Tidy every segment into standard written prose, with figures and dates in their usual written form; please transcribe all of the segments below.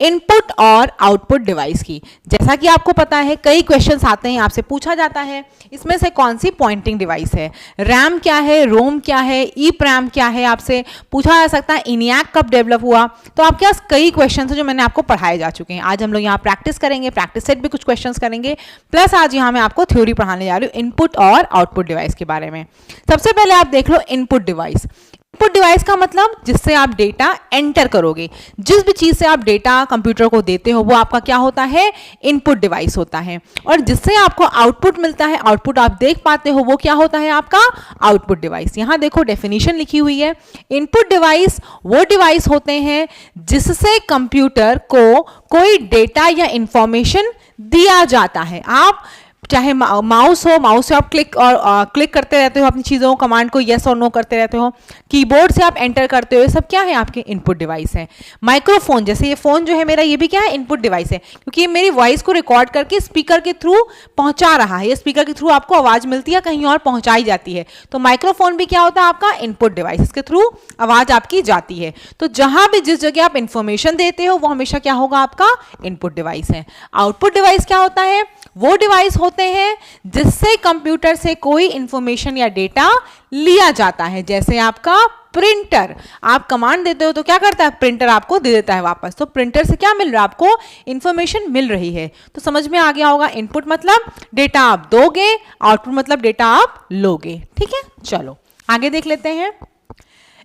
Input और output device की। जैसा कि आपको पता है कई क्वेश्चंस आते हैं, आपसे पूछा जाता है इसमें से कौन सी पॉइंटिंग डिवाइस है, रैम क्या है, रोम क्या है, ईप्रेम क्या है, आपसे पूछा जा सकता है ENIAC कब डेवलप हुआ। तो आपके पास कई क्वेश्चन हैं जो मैंने आपको पढ़ाए जा चुके हैं। आज हम लोग यहाँ प्रैक्टिस करेंगे, प्रैक्टिस सेट भी कुछ क्वेश्चंस करेंगे, प्लस आज यहाँ मैं आपको थ्योरी पढ़ाने जा रही हूँ इनपुट और आउटपुट डिवाइस के बारे में। सबसे पहले आप देख लो इनपुट डिवाइस। इनपुट डिवाइस का मतलब जिससे आप डेटा एंटर करोगे, जिस भी चीज से आप डेटा कंप्यूटर को देते हो वो आपका क्या होता है, इनपुट डिवाइस होता है। और जिससे आपको आउटपुट मिलता है, आउटपुट आप देख पाते हो, वो क्या होता है आपका आउटपुट डिवाइस। यहां देखो डेफिनेशन लिखी हुई है, इनपुट डिवाइस वो डिवाइस होते हैं जिससे कंप्यूटर को कोई डेटा या इंफॉर्मेशन दिया जाता है। आप चाहे माउस हो, माउस से आप क्लिक करते रहते हो अपनी चीज़ों कमांड को यस और नो करते रहते हो, कीबोर्ड से आप एंटर करते हो, ये सब क्या है आपके इनपुट डिवाइस है। माइक्रोफोन, जैसे ये फोन जो है मेरा, ये भी क्या है, इनपुट डिवाइस है, क्योंकि ये मेरी वॉइस को रिकॉर्ड करके स्पीकर के थ्रू पहुंचा रहा है। ये स्पीकर के थ्रू आपको आवाज़ मिलती है, कहीं और पहुंचाई जाती है। तो माइक्रोफोन भी क्या होता है आपका इनपुट डिवाइस, इसके थ्रू आवाज़ आपकी जाती है। तो जहां भी जिस जगह आप इंफॉर्मेशन देते हो वो हमेशा क्या होगा आपका इनपुट डिवाइस है। आउटपुट डिवाइस क्या होता है, वो डिवाइस होते हैं जिससे कंप्यूटर से कोई इंफॉर्मेशन या डेटा लिया जाता है। जैसे आपका प्रिंटर, आप कमांड देते हो तो क्या करता है, प्रिंटर आपको दे देता है वापस। तो प्रिंटर से क्या मिल रहा है आपको, इंफॉर्मेशन मिल रही है। तो समझ में आ गया होगा, इनपुट मतलब डेटा आप दोगे, आउटपुट मतलब डेटा आप लोगे। ठीक है, चलो आगे देख लेते हैं।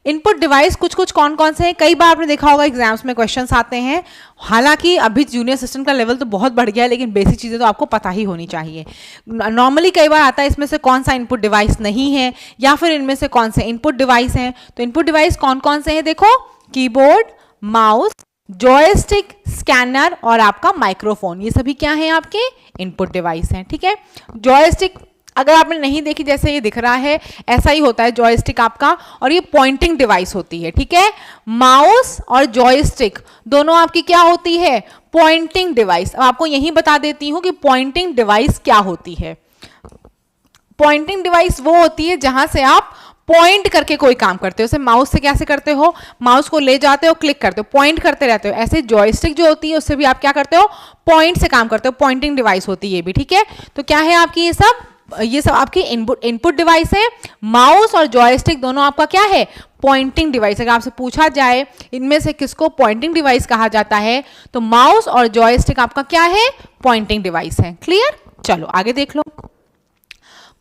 इनपुट डिवाइस कुछ कुछ कौन कौन से हैं, कई बार आपने देखा होगा एग्जाम्स में क्वेश्चंस आते हैं। हालांकि अभी जूनियर असिस्टेंट का लेवल तो बहुत बढ़ गया है, लेकिन बेसिक चीज़ें तो आपको पता ही होनी चाहिए। नॉर्मली कई बार आता है इसमें से कौन सा इनपुट डिवाइस नहीं है, या फिर इनमें से कौन से इनपुट डिवाइस हैं। तो इनपुट डिवाइस कौन कौन से हैं देखो, कीबोर्ड, माउस, जॉयस्टिक, स्कैनर और आपका माइक्रोफोन, ये सभी क्या हैं आपके इनपुट डिवाइस हैं। ठीक है, जॉयस्टिक अगर आपने नहीं देखी, जैसे ये दिख रहा है ऐसा ही होता है जॉयस्टिक आपका, और ये पॉइंटिंग डिवाइस होती है। ठीक है, माउस और जॉयस्टिक दोनों आपकी क्या होती है, पॉइंटिंग डिवाइस। अब आपको यही बता देती हूं कि पॉइंटिंग डिवाइस क्या होती है। पॉइंटिंग डिवाइस वो होती है जहां से आप पॉइंट करके कोई काम करते हो। जैसे माउस से कैसे करते हो, माउस को ले जाते हो, क्लिक करते हो, पॉइंट करते रहते हो। ऐसे जॉयस्टिक जो होती है उससे भी आप क्या करते हो, पॉइंट से काम करते हो, पॉइंटिंग डिवाइस होती है ये भी। ठीक है, तो क्या है आपकी ये सब आपकी इनपुट डिवाइस है। माउस और जॉयस्टिक दोनों आपका क्या है, पॉइंटिंग डिवाइस। अगर आपसे पूछा जाए इनमें से किसको पॉइंटिंग डिवाइस कहा जाता है, तो माउस और जॉयस्टिक आपका क्या है, पॉइंटिंग डिवाइस है। क्लियर, चलो आगे देख लो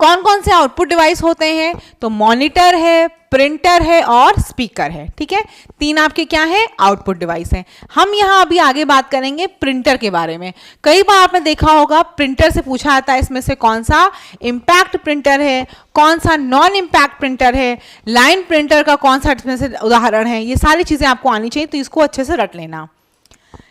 कौन कौन से आउटपुट डिवाइस होते हैं। तो मॉनिटर है, प्रिंटर है और स्पीकर है। ठीक है, तीन आपके क्या है, आउटपुट डिवाइस हैं। हम यहाँ अभी आगे बात करेंगे प्रिंटर के बारे में। कई बार आपने देखा होगा प्रिंटर से पूछा जाता है इसमें से कौन सा इम्पैक्ट प्रिंटर है, कौन सा नॉन इम्पैक्ट प्रिंटर है, लाइन प्रिंटर का कौन सा इसमें से उदाहरण है। ये सारी चीजें आपको आनी चाहिए, तो इसको अच्छे से रट लेना।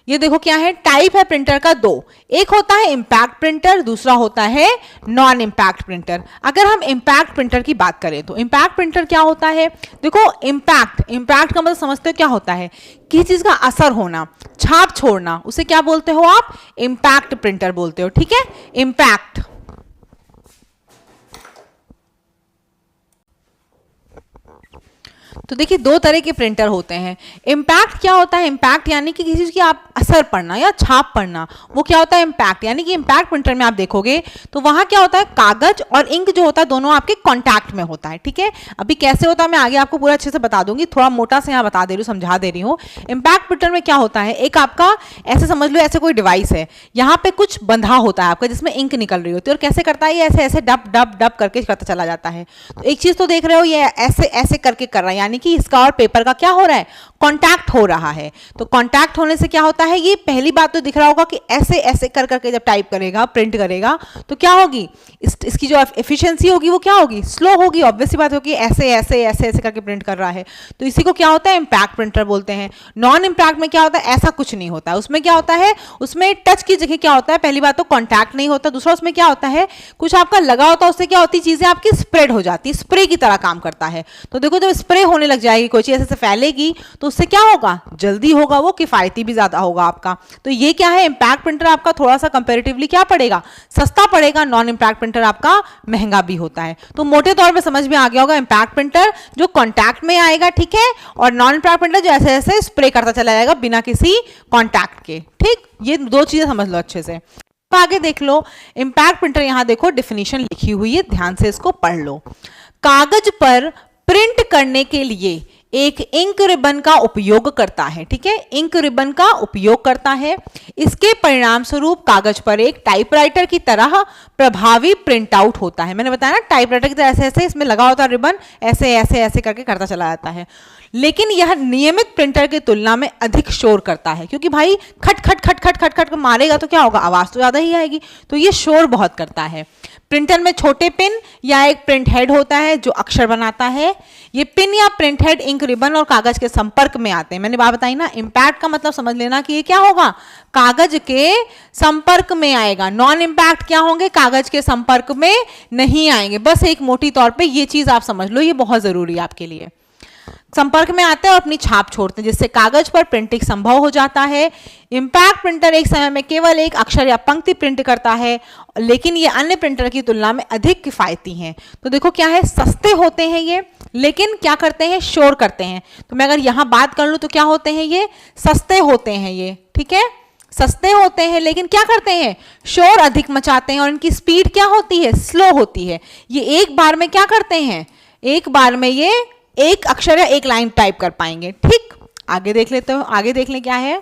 ये देखो क्या है, टाइप है प्रिंटर का दो, एक होता है इम्पैक्ट प्रिंटर, दूसरा होता है नॉन इम्पैक्ट प्रिंटर। अगर हम इम्पैक्ट प्रिंटर की बात करें तो इम्पैक्ट प्रिंटर क्या होता है, देखो इम्पैक्ट का मतलब समझते हो क्या होता है, किसी चीज का असर होना, छाप छोड़ना, उसे क्या बोलते हो आप, इम्पैक्ट प्रिंटर बोलते हो। ठीक है, इम्पैक्ट। तो देखिए दो तरह के प्रिंटर होते हैं। इम्पैक्ट क्या होता है, इम्पैक्ट यानी कि किसी चीज की आप असर पड़ना या छाप पड़ना, वो क्या होता है इम्पैक्ट। यानी कि इम्पैक्ट प्रिंटर में आप देखोगे तो वहां क्या होता है, कागज और इंक जो होता है दोनों आपके कॉन्टैक्ट में होता है। ठीक है, अभी कैसे होता है मैं आगे आपको पूरा अच्छे से बता दूंगी, थोड़ा मोटा से यहाँ बता दे रही हूँ, समझा दे रही हूँ। इम्पैक्ट प्रिंटर में क्या होता है, एक आपका ऐसे समझ लो ऐसे कोई डिवाइस है, यहाँ पे कुछ बंधा होता है आपका जिसमें इंक निकल रही होती है, और कैसे करता है ये ऐसे ऐसे डब डब डब करके करता चला जाता है। तो एक चीज तो देख रहे हो ये ऐसे ऐसे करके कर रहा है, यानी कि इसका और पेपर का क्या हो रहा है, कांटेक्ट हो रहा है। तो कांटेक्ट होने से क्या होता है, ये पहली बात तो दिख रहा होगा कि ऐसे ऐसे कर करके जब टाइप करेगा, प्रिंट करेगा, तो क्या होगी, इसकी जो एफिशिएंसी होगी वो क्या होगी, स्लो होगी। ऑब्वियस सी बात होगी, ऐसे ऐसे ऐसे ऐसे करके प्रिंट कर रहा है, तो इसी को क्या होता है, इम्पैक्ट प्रिंटर बोलते हैं। नॉन इम्पैक्ट में क्या होता है, ऐसा कुछ नहीं होता है। उसमें क्या होता है, उसमें टच की जगह क्या होता है, पहली बात तो कांटेक्ट नहीं होता, दूसरा उसमें क्या होता है, कुछ आपका लगा होता है, उससे क्या होती है, चीजें आपकी स्प्रेड हो जाती है, स्प्रे की तरह काम करता है। तो देखो जब स्प्रे होने होने लग जाएगी, कोई चीज ऐसे फैलेगी तो उससे क्या होगा, जल्दी होगा, वो किफायती भी ज्यादा होगा आपका। तो ये क्या है, इम्पैक्ट प्रिंटर आपका थोड़ा सा कंपेरेटिवली क्या पड़ेगा, सस्ता पड़ेगा, नॉन इम्पैक्ट प्रिंटर आपका महंगा भी होता है। तो मोटे तौर पे समझ में आ गया होगा, इम्पैक्ट प्रिंटर जो कॉन्टैक्ट में आएगा, ठीक है, और नॉन इम्पैक्ट प्रिंटर जो ऐसे ऐसे स्प्रे करता चला जाएगा बिना किसी कॉन्टैक्ट के। ठीक, ये दो चीजें समझ लो अच्छे से। आगे देख लो, इम्पैक्ट प्रिंटर, यहां देखो डिफिनीशन लिखी हुई है, ध्यान से इसको पढ़ लो। कागज पर प्रिंट करने के लिए एक इंक रिबन का उपयोग करता है, ठीक है, इंक रिबन का उपयोग करता है। इसके परिणाम स्वरूप कागज पर एक टाइपराइटर की तरह प्रभावी प्रिंट आउट होता है। मैंने बताया ना, टाइपराइटर की तरह ऐसे ऐसे इसमें लगा होता है रिबन, ऐसे ऐसे ऐसे करके करता चला जाता है। लेकिन यह नियमित प्रिंटर की तुलना में अधिक शोर करता है, क्योंकि भाई खट खट खट खट खट खट मारेगा तो क्या होगा, आवाज तो ज्यादा ही आएगी, तो ये शोर बहुत करता है। प्रिंटर में छोटे पिन या एक प्रिंट हेड होता है जो अक्षर बनाता है। ये पिन या प्रिंट हेड इंक रिबन और कागज के संपर्क में आते हैं। मैंने बात बताई ना, इम्पैक्ट का मतलब समझ लेना कि ये क्या होगा, कागज के संपर्क में आएगा। नॉन इम्पैक्ट क्या होंगे, कागज के संपर्क में नहीं आएंगे। बस एक मोटी तौर पे ये चीज आप समझ लो, ये बहुत जरूरी है आपके लिए। संपर्क में आते हैं और अपनी छाप छोड़ते हैं, जिससे कागज पर प्रिंटिंग संभव हो जाता है। इम्पैक्ट प्रिंटर एक समय में केवल एक अक्षर या पंक्ति प्रिंट करता है, लेकिन ये अन्य प्रिंटर की तुलना में अधिक किफायती हैं। तो देखो क्या है, सस्ते होते हैं ये, लेकिन क्या करते हैं, शोर करते हैं। तो मैं अगर यहाँ बात कर लूँ तो क्या होते हैं, ये सस्ते होते हैं ये, ठीक है, सस्ते होते हैं, लेकिन क्या करते हैं, शोर अधिक मचाते हैं, और इनकी स्पीड क्या होती है, स्लो होती है। ये एक बार में क्या करते हैं, एक बार में ये एक अक्षर या एक लाइन टाइप कर पाएंगे। ठीक, आगे देख लेते हो, आगे देख लें क्या है।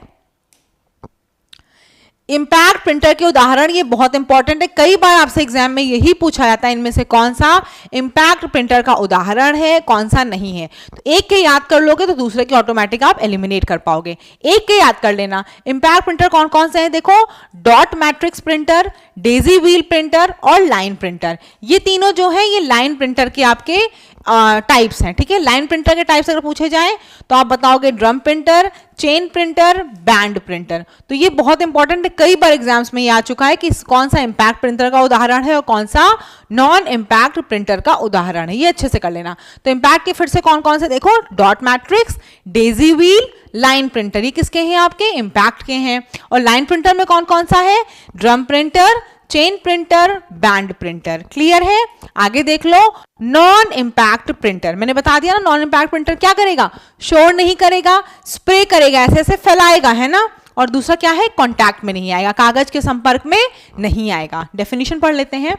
इम्पैक्ट प्रिंटर के उदाहरण, ये बहुत इंपॉर्टेंट है, कई बार आपसे एग्जाम में यही पूछा जाता है, इनमें से कौन सा इम्पैक्ट प्रिंटर का उदाहरण है, कौन सा नहीं है। तो एक के याद कर लोगे तो दूसरे के ऑटोमेटिक आप एलिमिनेट कर पाओगे। एक के याद कर लेना, इम्पैक्ट प्रिंटर कौन कौन से हैं, देखो, dot matrix printer, Daisy wheel printer और लाइन प्रिंटर। ये तीनों जो है ये लाइन प्रिंटर के आपके टाइप्स हैं, ठीक है। लाइन प्रिंटर के टाइप्स अगर पूछे जाएं तो आप बताओगे drum printer, chain printer, band printer. तो ये बहुत इंपॉर्टेंट है, कई बार एग्जाम्स में ये आ चुका है कि कौन सा इम्पैक्ट प्रिंटर का उदाहरण है और कौन सा नॉन इम्पैक्ट प्रिंटर का उदाहरण है, ये अच्छे से कर लेना। तो इम्पैक्ट के फिर से कौन कौन से देखो, dot matrix, Daisy wheel, line printer, ये किसके हैं, आपके इम्पैक्ट के हैं। और लाइन प्रिंटर में कौन कौन सा है, drum printer, chain printer, band printer. Clear है, आगे देख लो। नॉन इम्पैक्ट प्रिंटर, मैंने बता दिया ना, नॉन इम्पैक्ट प्रिंटर क्या करेगा, शोर नहीं करेगा, स्प्रे करेगा, ऐसे ऐसे फैलाएगा, है ना। और दूसरा क्या है, कॉन्टैक्ट में नहीं आएगा, कागज के संपर्क में नहीं आएगा। डेफिनेशन पढ़ लेते हैं।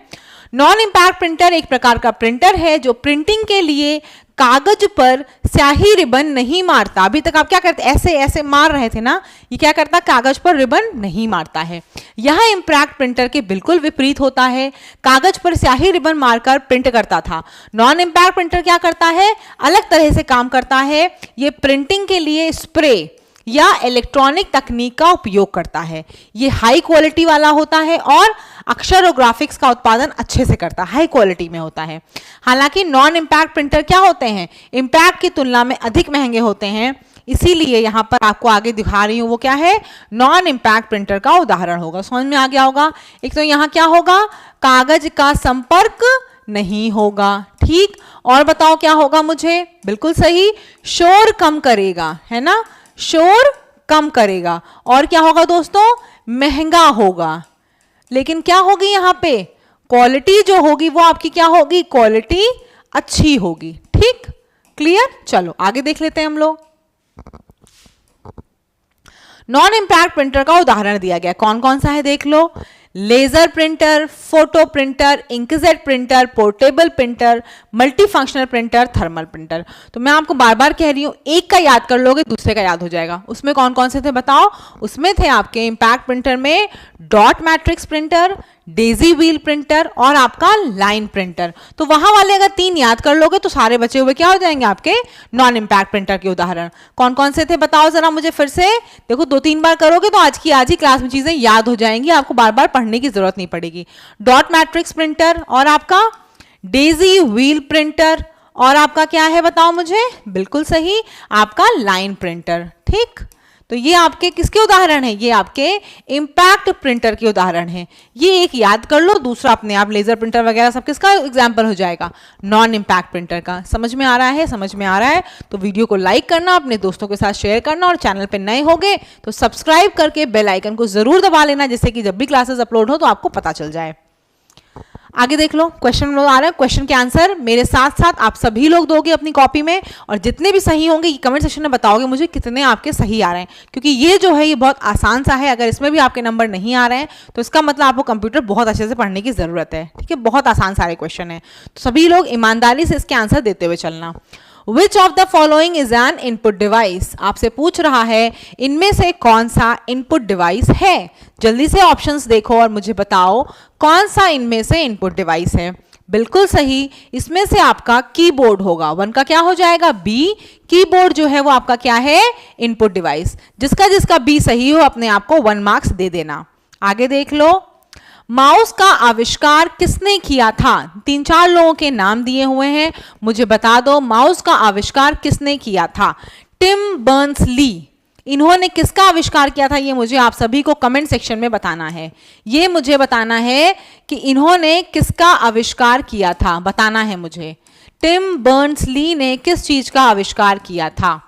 नॉन इम्पैक्ट प्रिंटर एक प्रकार का प्रिंटर है जो प्रिंटिंग के लिए कागज पर स्याही रिबन नहीं मारता। अभी तक आप क्या करते, ऐसे ऐसे मार रहे थे ना, ये क्या करता, कागज पर रिबन नहीं मारता है। यह इम्पैक्ट प्रिंटर के बिल्कुल विपरीत होता है, कागज पर स्याही रिबन मारकर प्रिंट करता था। नॉन इम्पैक्ट प्रिंटर क्या करता है, अलग तरह से काम करता है। ये प्रिंटिंग के लिए स्प्रे या इलेक्ट्रॉनिक तकनीक का उपयोग करता है। ये हाई क्वालिटी वाला होता है और अक्षर और ग्राफिक्स का उत्पादन अच्छे से करता है, हाई क्वालिटी में होता है। हालांकि नॉन इम्पैक्ट प्रिंटर क्या होते हैं, इम्पैक्ट की तुलना में अधिक महंगे होते हैं, इसीलिए यहां पर आपको आगे दिखा रही हूं वो क्या है, नॉन इम्पैक्ट प्रिंटर का उदाहरण होगा। समझ में आ गया होगा। एक तो यहां क्या होगा, कागज का संपर्क नहीं होगा, ठीक। और बताओ क्या होगा, मुझे बिल्कुल सही, शोर कम करेगा, है ना, शोर कम करेगा। और क्या होगा दोस्तों, महंगा होगा। लेकिन क्या होगी यहां पे, क्वालिटी जो होगी वो आपकी क्या होगी, क्वालिटी अच्छी होगी। ठीक, क्लियर। चलो आगे देख लेते हैं हम लोग। नॉन इम्पैक्ट प्रिंटर का उदाहरण दिया गया, कौन कौन सा है देख लो। Laser printer, photo printer, inkjet printer, portable printer, multifunctional printer, thermal printer. तो मैं आपको बार बार कह रही हूं, एक का याद कर लोगे दूसरे का याद हो जाएगा। उसमें कौन कौन से थे बताओ, उसमें थे आपके इम्पैक्ट प्रिंटर में dot matrix printer, Daisy wheel printer और आपका लाइन प्रिंटर। तो वहां वाले अगर तीन याद कर लोगे तो सारे बचे हुए क्या हो जाएंगे आपके नॉन इम्पैक्ट प्रिंटर के उदाहरण। कौन कौन से थे बताओ जरा मुझे फिर से। देखो 2-3 बार करोगे तो आज ही क्लास में चीजें याद हो जाएंगी, आपको बार बार पढ़ने की जरूरत नहीं पड़ेगी। डॉट मैट्रिक्स प्रिंटर और आपका डेजी व्हील प्रिंटर और आपका क्या है बताओ मुझे, बिल्कुल सही, आपका लाइन प्रिंटर। ठीक, तो ये आपके किसके उदाहरण है? ये आपके इम्पैक्ट प्रिंटर के उदाहरण है। ये एक याद कर लो, दूसरा अपने आप लेजर प्रिंटर वगैरह सब किसका एग्जाम्पल हो जाएगा? नॉन इम्पैक्ट प्रिंटर का। समझ में आ रहा है? समझ में आ रहा है तो वीडियो को लाइक करना, अपने दोस्तों के साथ शेयर करना, और चैनल पे नए होंगे तो सब्सक्राइब करके बेल आइकन को जरूर दबा लेना, जिससे कि जब भी क्लासेस अपलोड हो तो आपको पता चल जाए। आगे देख लो, क्वेश्चन आ रहा है। क्वेश्चन के आंसर मेरे साथ साथ आप सभी लोग दोगे अपनी कॉपी में, और जितने भी सही होंगे ये कमेंट सेक्शन में बताओगे मुझे कितने आपके सही आ रहे हैं, क्योंकि ये जो है ये बहुत आसान सा है। अगर इसमें भी आपके नंबर नहीं आ रहे हैं तो इसका मतलब आपको कंप्यूटर बहुत अच्छे से पढ़ने की जरूरत है। ठीक है, बहुत आसान सारे क्वेश्चन है, तो सभी लोग ईमानदारी से इसके आंसर देते हुए चलना। Which of the following is an input device? आपसे पूछ रहा है इनमें से कौन सा इनपुट डिवाइस है। जल्दी से ऑप्शंस देखो और मुझे बताओ कौन सा इनमें से इनपुट डिवाइस है। बिल्कुल सही, इसमें से आपका कीबोर्ड होगा। वन का क्या हो जाएगा? बी। कीबोर्ड जो है वो आपका क्या है? Input device. जिसका जिसका बी सही हो अपने आप को 1 मार्क्स दे देना। आगे देख लो, माउस का आविष्कार किसने किया था? 3-4 लोगों के नाम दिए हुए हैं, मुझे बता दो माउस का आविष्कार किसने किया था? टिम बर्न्स ली। इन्होंने किसका आविष्कार किया था? ये मुझे आप सभी को कमेंट सेक्शन में बताना है। ये मुझे बताना है कि इन्होंने किसका आविष्कार किया था, बताना है मुझे। टिम बर्न्स ली ने किस चीज का आविष्कार किया था?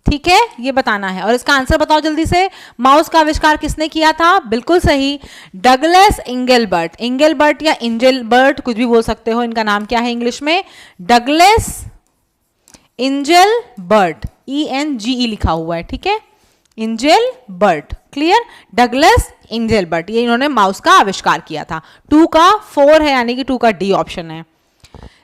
ठीक है, ये बताना है। और इसका आंसर बताओ जल्दी से। माउस का आविष्कार किसने किया था? बिल्कुल सही, डगलस इंगेलबर्ट। इंगेलबर्ट या इंजेलबर्ट कुछ भी बोल सकते हो, इनका नाम क्या है इंग्लिश में? डगलस इंजेलबर्ट। ENGE लिखा हुआ है, ठीक है, इंजेलबर्ट। क्लियर? डगलस इंजेलबर्ट, ये इन्होंने माउस का आविष्कार किया था। 2 का 4 है, यानी कि 2 का डी ऑप्शन है।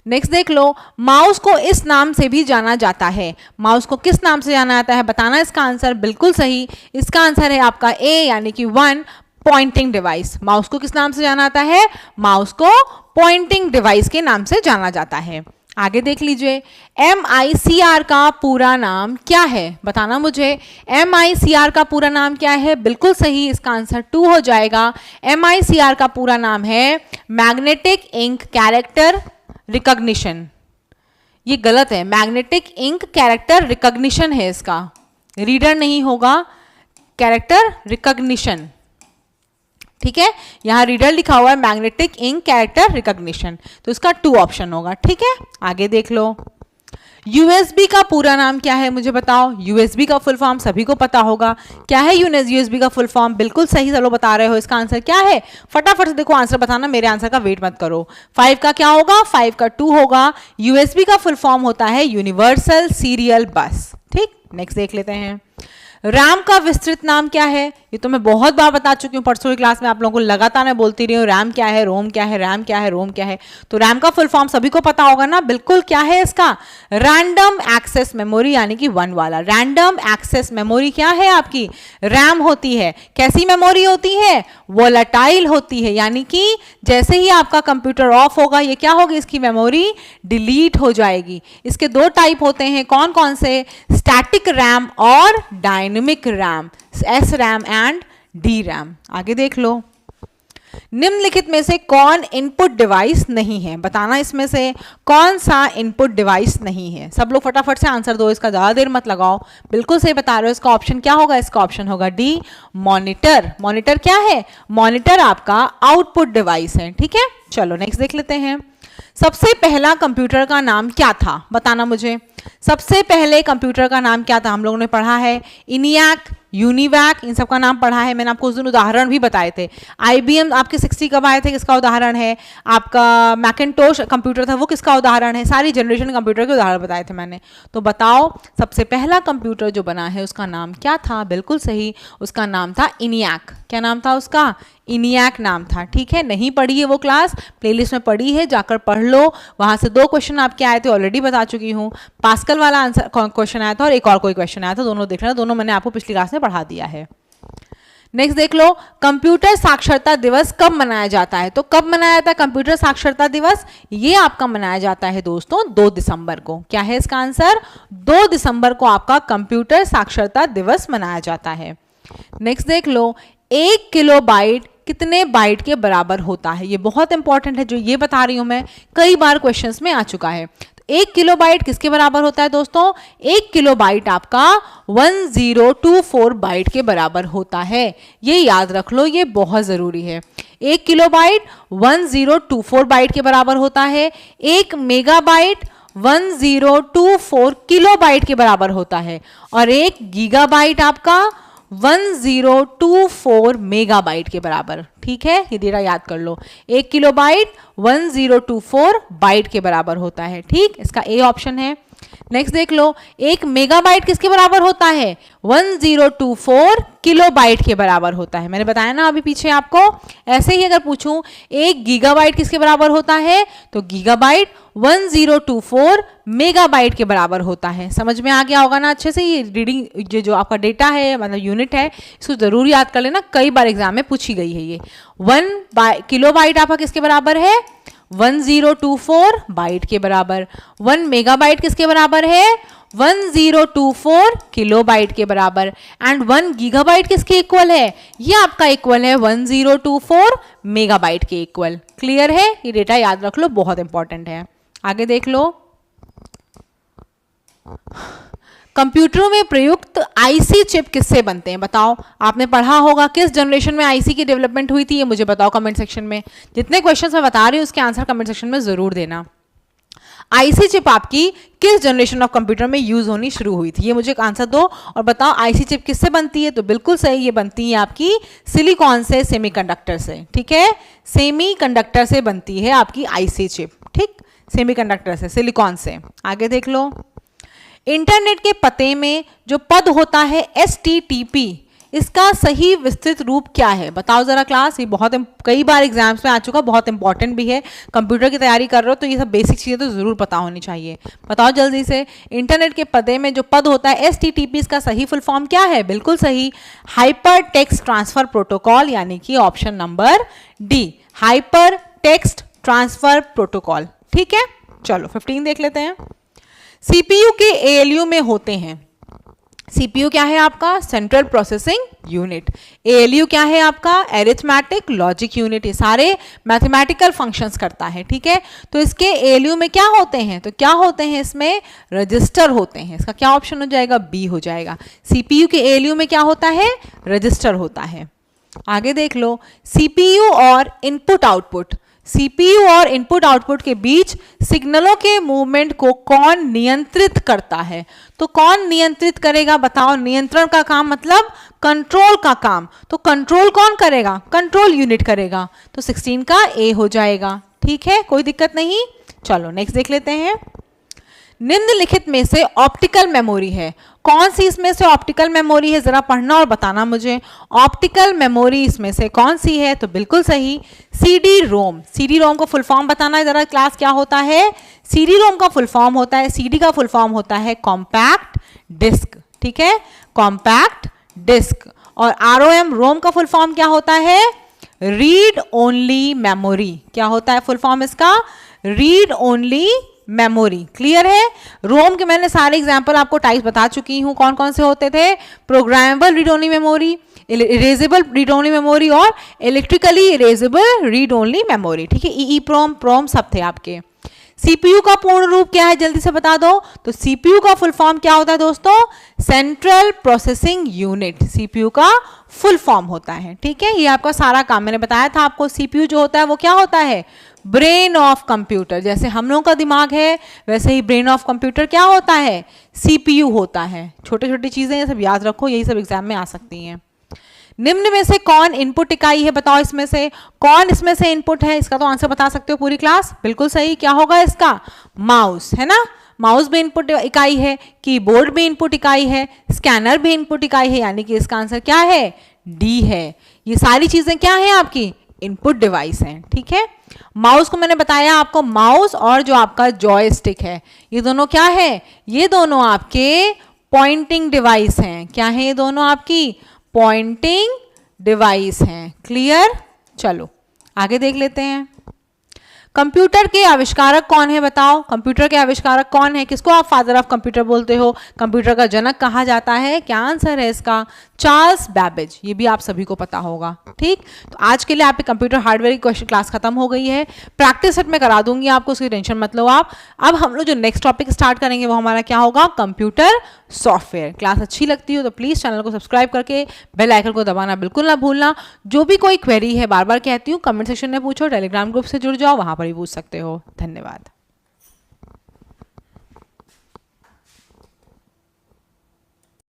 नेक्स्ट देख लो, माउस को इस नाम से भी जाना जाता है। माउस को किस नाम से जाना जाता है, बताना इसका आंसर। बिल्कुल सही, इसका आंसर है आपका ए, यानी कि 1, पॉइंटिंग डिवाइस। माउस को किस नाम से जाना जाता है? माउस को पॉइंटिंग डिवाइस के नाम से जाना जाता है। आगे देख लीजिए, MICR का पूरा नाम क्या है? बताना मुझे, MICR का पूरा नाम क्या है? बिल्कुल सही, इसका आंसर 2 हो जाएगा। MICR का पूरा नाम है मैग्नेटिक इंक कैरेक्टर रिकॉग्निशन। ये गलत है, मैग्नेटिक इंक कैरेक्टर रिकॉग्निशन है इसका, रीडर नहीं होगा, कैरेक्टर रिकॉग्निशन। ठीक है, यहां रीडर लिखा हुआ है मैग्नेटिक इंक कैरेक्टर रिकॉग्निशन, तो इसका 2 ऑप्शन होगा। ठीक है, आगे देख लो, USB का पूरा नाम क्या है? मुझे बताओ। USB का फुल फॉर्म सभी को पता होगा, क्या है USB का फुल फॉर्म? बिल्कुल सही, सब लोग बता रहे हो। इसका आंसर क्या है? फटाफट से देखो आंसर बताना, मेरे आंसर का वेट मत करो। 5 का क्या होगा? 5 का 2 होगा। USB का फुल फॉर्म होता है यूनिवर्सल सीरियल बस। ठीक, नेक्स्ट देख लेते हैं, रैम का विस्तृत नाम क्या है? ये तो मैं बहुत बार बता चुकी हूँ, परसों की क्लास में आप लोगों को लगातार मैं बोलती रही हूँ रैम क्या है, रोम क्या है, रैम क्या है, रोम क्या है। तो रैम का फुल फॉर्म सभी को पता होगा ना? बिल्कुल, क्या है इसका? रैंडम एक्सेस मेमोरी, यानी कि 1 वाला। रैंडम एक्सेस मेमोरी क्या है आपकी? रैम होती है। कैसी मेमोरी होती है? वोलेटाइल होती है, यानी कि जैसे ही आपका कंप्यूटर ऑफ होगा ये क्या होगी? इसकी मेमोरी डिलीट हो जाएगी। इसके 2 टाइप होते हैं, कौन कौन से? स्टैटिक रैम और dynamic RAM, SRAM and DRAM। आगे देख लो, निम्नलिखित में से कौन इनपुट डिवाइस नहीं है? बताना इसमें से कौन सा इनपुट डिवाइस नहीं है। सब लोग फटाफट से आंसर दो, इसका ज्यादा देर मत लगाओ। बिल्कुल सही बता रहे हो, इसका ऑप्शन क्या होगा? इसका ऑप्शन होगा डी, मॉनिटर। मॉनिटर क्या है? मॉनिटर आपका आउटपुट डिवाइस है। ठीक है, चलो नेक्स्ट देख लेते हैं। सबसे पहला कंप्यूटर का नाम क्या था? बताना मुझे। सबसे पहले कंप्यूटर का नाम क्या था? हम लोगों ने पढ़ा है इनियाक, यूनिवैक, इन सब का नाम पढ़ा है। मैंने आपको उस दिन उदाहरण भी बताए थे। IBM आपके 60 कब आए थे, किसका उदाहरण है? आपका मैकिन्टोश कंप्यूटर था, वो किसका उदाहरण है? सारी जनरेशन कंप्यूटर के उदाहरण बताए थे मैंने। तो बताओ, सबसे पहला कंप्यूटर जो बना है उसका नाम क्या था? बिल्कुल सही, उसका नाम था इनियाक। क्या नाम था उसका? इनियाक नाम था। ठीक है, नहीं पढ़ी है वो क्लास, प्लेलिस्ट में पढ़ी है, जाकर पढ़ लो। वहां से 2 क्वेश्चन आपके आए थे, ऑलरेडी बता चुकी हूँ। पास्कल वाला आंसर क्वेश्चन आया था और एक और कोई क्वेश्चन आया था, दोनों देख लेना, दोनों मैंने आपको पिछली क्लास में पढ़ा दिया है। नेक्स्ट देख लो, कंप्यूटर साक्षरता दिवस कब मनाया जाता है? तो कब मनाया जाता है कंप्यूटर साक्षरता दिवस? ये आपका मनाया जाता है दोस्तों 2 दिसंबर को। क्या है इसका आंसर? 2 दिसंबर को आपका कंप्यूटर साक्षरता दिवस मनाया जाता है। नेक्स्ट देख लो, 1 किलोबाइट कितने बाइट के बराबर होता है? ये बहुत इंपॉर्टेंट है, जो ये बता रही हूं मैं, कई बार क्वेश्चंस में आ चुका है। 1 किलोबाइट किसके बराबर होता है दोस्तों? 1 किलोबाइट आपका 1024 बाइट के बराबर होता है। ये याद रख लो, ये बहुत जरूरी है। 1 किलोबाइट 1024 बाइट के बराबर होता है। 1 मेगाबाइट 1024 किलोबाइट के बराबर होता है और 1 गीगाबाइट आपका 1024 मेगाबाइट के बराबर। ठीक है, ये डेटा याद कर लो। 1 किलोबाइट 1024 बाइट के बराबर होता है। ठीक, इसका ए ऑप्शन है। नेक्स्ट देख लो, 1 मेगाबाइट किसके बराबर होता है? 1024 किलोबाइट के बराबर होता है। मैंने बताया ना अभी पीछे आपको। ऐसे ही अगर पूछूं 1 गीगाबाइट किसके बराबर होता है, तो गीगाबाइट 1024 मेगाबाइट के बराबर होता है। समझ में आ गया होगा ना अच्छे से? ये रीडिंग जो आपका डेटा है, मतलब यूनिट है, इसको जरूर याद कर लेना, कई बार एग्जाम में पूछी गई है ये। 1 किलोबाइट आपका किसके बराबर है? 1024 बाइट के बराबर। 1 मेगाबाइट किसके बराबर है? 1024 किलोबाइट के बराबर। एंड 1 गीगाबाइट किसके इक्वल है? ये आपका इक्वल है 1024 मेगाबाइट के इक्वल। क्लियर है? ये डेटा याद रख लो, बहुत इंपॉर्टेंट है। आगे देख लो, कंप्यूटरों में प्रयुक्त आईसी चिप किससे बनते हैं? बताओ, आपने पढ़ा होगा। किस जनरेशन में आईसी की डेवलपमेंट हुई थी, ये मुझे बताओ कमेंट सेक्शन में। जितने क्वेश्चंस मैं बता रही हूँ उसके आंसर कमेंट सेक्शन में जरूर देना। आईसी चिप आपकी किस जनरेशन ऑफ कंप्यूटर में यूज होनी शुरू हुई थी, ये मुझे एक आंसर दो और बताओ आईसी चिप किससे बनती है। तो बिल्कुल सही, ये बनती है आपकी सिलिकॉन से, सेमीकंडक्टर से। ठीक है, सेमीकंडक्टर से बनती है आपकी आईसी चिप। ठीक, सेमीकंडक्टर से, सिलिकॉन से। आगे देख लो, इंटरनेट के पते में जो पद होता है HTTP, इसका सही विस्तृत रूप क्या है? बताओ जरा क्लास। ये बहुत कई बार एग्जाम्स में आ चुका, बहुत इंपॉर्टेंट भी है। कंप्यूटर की तैयारी कर रहे हो तो ये सब बेसिक चीजें तो जरूर पता होनी चाहिए। बताओ जल्दी से, इंटरनेट के पते में जो पद होता है HTTP, इसका सही फुल फॉर्म क्या है? बिल्कुल सही, हाइपर टेक्स्ट ट्रांसफर प्रोटोकॉल, यानी कि option number D, hyper text transfer protocol. ठीक है, चलो 15 देख लेते हैं। सीपीयू के एएलयू में होते हैं। सीपीयू क्या है आपका? Central processing unit. एएलयू क्या है आपका? Arithmetic logic unit. ये सारे मैथमेटिकल फंक्शंस करता है। ठीक है, तो इसके एएलयू में क्या होते हैं? तो क्या होते हैं इसमें? रजिस्टर होते हैं। इसका क्या ऑप्शन हो जाएगा? बी हो जाएगा। सीपीयू के एएलयू में क्या होता है? रजिस्टर होता है। आगे देख लो, सीपीयू और इनपुट आउटपुट, सीपीयू और इनपुट आउटपुट के बीच सिग्नलों के मूवमेंट को कौन नियंत्रित करता है? तो कौन नियंत्रित करेगा? बताओ। नियंत्रण का काम मतलब कंट्रोल का काम, तो कंट्रोल कौन करेगा? कंट्रोल यूनिट करेगा। तो 16 का ए हो जाएगा। ठीक है, कोई दिक्कत नहीं। चलो नेक्स्ट देख लेते हैं। निम्नलिखित में से ऑप्टिकल मेमोरी है, कौन सी इसमें से ऑप्टिकल मेमोरी है? जरा पढ़ना और बताना मुझे। ऑप्टिकल मेमोरी इसमें से कौन सी है? तो बिल्कुल सही, सीडी रोम। सीडी रोम का फुल फॉर्म बताना है जरा क्लास, क्या होता है? सीडी रोम का फुल फॉर्म होता है, सीडी का फुल फॉर्म होता है कॉम्पैक्ट डिस्क। ठीक है, कॉम्पैक्ट डिस्क। और आरओएम, रोम का फुल फॉर्म क्या होता है? Read only memory. क्या होता है फुल फॉर्म इसका? Read only memory. क्लियर है? रोम के मैंने सारे एग्जांपल आपको टाइप्स बता चुकी हूं, कौन कौन से होते थे? Programmable read only memory, erasable read only memory और electrically erasable read only memory. ठीक है, ईईप्रोम, प्रोम सब थे आपके। सीपीयू का पूर्ण रूप क्या है? जल्दी से बता दो। तो सीपीयू का फुल फॉर्म क्या होता है दोस्तों? सेंट्रल प्रोसेसिंग यूनिट सीपीयू का फुल फॉर्म होता है। ठीक है, ये आपका सारा काम मैंने बताया था आपको। सीपीयू जो होता है वो क्या होता है? Brain of computer. जैसे हम लोगों का दिमाग है वैसे ही ब्रेन ऑफ कंप्यूटर क्या होता है? सीपीयू होता है। छोटी छोटी चीजें ये सब याद रखो, यही सब एग्जाम में आ सकती हैं। निम्न में से कौन इनपुट इकाई है? बताओ इसमें से कौन इसमें से इनपुट है? इसका तो आंसर बता सकते हो पूरी क्लास। बिल्कुल सही, क्या होगा इसका? माउस, है ना? माउस भी इनपुट इकाई है, कीबोर्ड भी इनपुट इकाई है, स्कैनर भी इनपुट इकाई है, यानी कि इसका आंसर क्या है? डी है। ये सारी चीजें क्या है आपकी? इनपुट डिवाइस हैं। ठीक है, माउस को मैंने बताया आपको, माउस और जो आपका जॉयस्टिक है ये दोनों क्या है? ये दोनों आपके पॉइंटिंग डिवाइस हैं। क्या है ये दोनों? आपकी पॉइंटिंग डिवाइस हैं। क्लियर? चलो आगे देख लेते हैं। कंप्यूटर के आविष्कारक कौन है बताओ, कंप्यूटर के आविष्कारक कौन है, किसको आप फादर ऑफ कंप्यूटर बोलते हो, कंप्यूटर का जनक कहा जाता है, क्या आंसर है इसका, चार्ल्स बैबेज। ये भी आप सभी को पता होगा। ठीक, तो आज के लिए आपकी कंप्यूटर हार्डवेयर की क्वेश्चन क्लास खत्म हो गई है। प्रैक्टिस सेट में करा दूंगी आपको, उसकी टेंशन मत लो आप। अब हम लोग जो नेक्स्ट टॉपिक स्टार्ट करेंगे वो हमारा क्या होगा, कंप्यूटर सॉफ्टवेयर। क्लास अच्छी लगती हो तो प्लीज चैनल को सब्सक्राइब करके बेल आइकन को दबाना बिल्कुल ना भूलना। जो भी कोई क्वेरी है, बार बार कहती हूँ, कमेंट सेक्शन में पूछो, टेलीग्राम ग्रुप से जुड़ जाओ, वहां पर भी पूछ सकते हो। धन्यवाद।